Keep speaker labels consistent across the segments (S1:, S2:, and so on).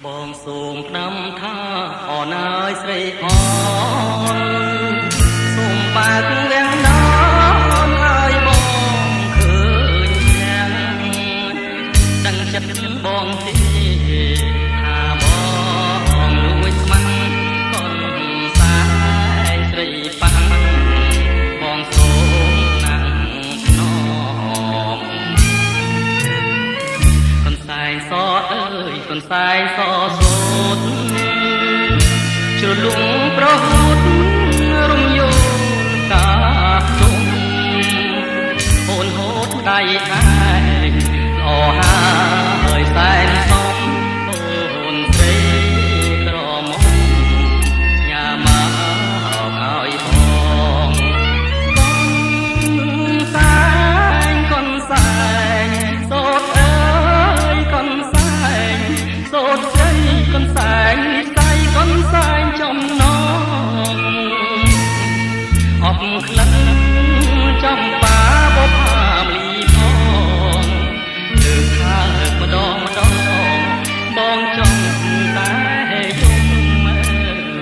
S1: បងសូមផ្ដាំថាអរណាយស្រីអរសូមបើកវាំងដោនឲ្យបងឃើញយ៉ាងដឹងចិត្តបងទេថាបងលួចស្មាំងកូនសាយស្រីប៉ាំងបងសូមណាំងខ្នងកូនសាយសអើយកូនសាយសសូតជ្រលងប្រហូតរំយោលកាទុំអូនហូតដៃឯងល្អហើយសែនសំអូនស្រីក្រមុំញ៉ាមកឲ្យបងកូនសែងសូតអើយកូនសែងសូតស្រីកូនសែងស្ដីកូនសែងចំណងអបក្លិនចំបាបផាមលីផងលើកខាម្ដងម្ដងបងចង់តែយំមើល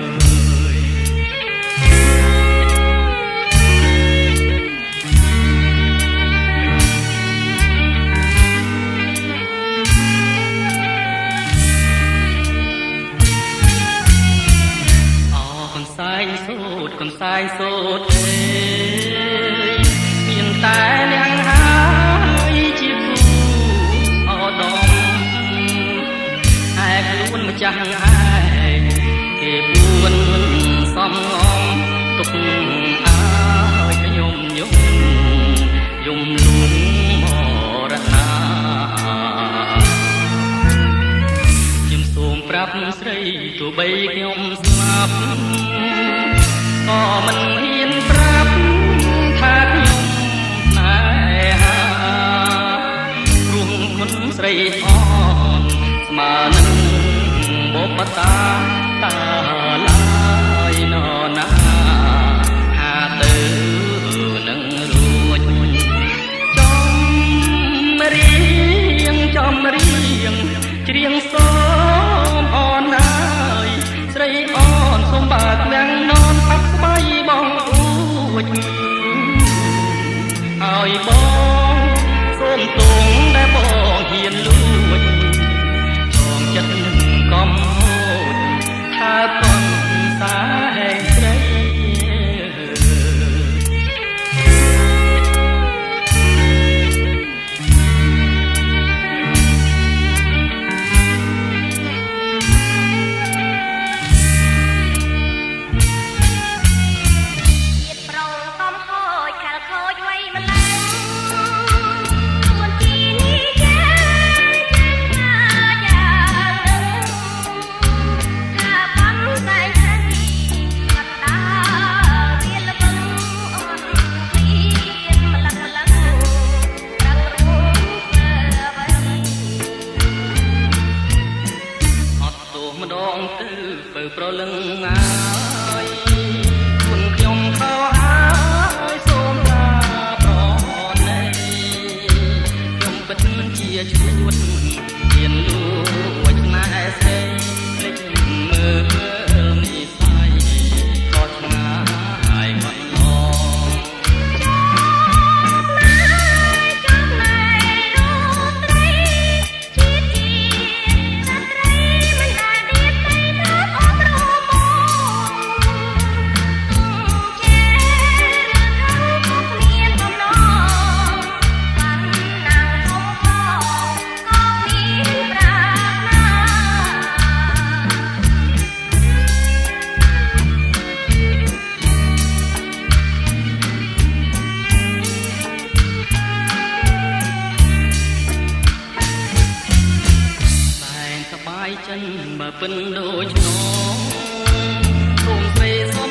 S1: កូនសាយសូតកូនសាយសូតមានតែនាងហើយជាគូអដមឯខ្លួនម្ចាស់ឯងគេពួនសំងំទុកឲ្យយំលួងមរណាខ្ញុំសូមប្រាប់ស្រីទោះបីខ្ញុំស្លាប់ក៏មិនហ៊ានប្រាប់ថាខ្ញុំស្នេហាព្រោះគុណស្រីអនស្មើនឹងបុព្វតាតាឡាយនរណាហាទៅនឹងរួចចំរៀងច្រៀងសូមអរណាយស្រីអនសូមបើកវាំងននផាត់ស្បៃបងអួចឲ្យបងសូមទងដែលបងហ៊ានលួចចងចិត្តកំហូតថាកូនសាយស្រីម្ដងទៅបើប្រលឹងហើយគុណខ្ញុំខោហើយសូមលាប្រណីខ្ញុំពិតជាជួតហ៊ានលួចណែស្រីភ្លេចមើលនិស័យក៏ឆ្ងាយមិនឡងបើពិនដូចឆ្នងសូមស្រី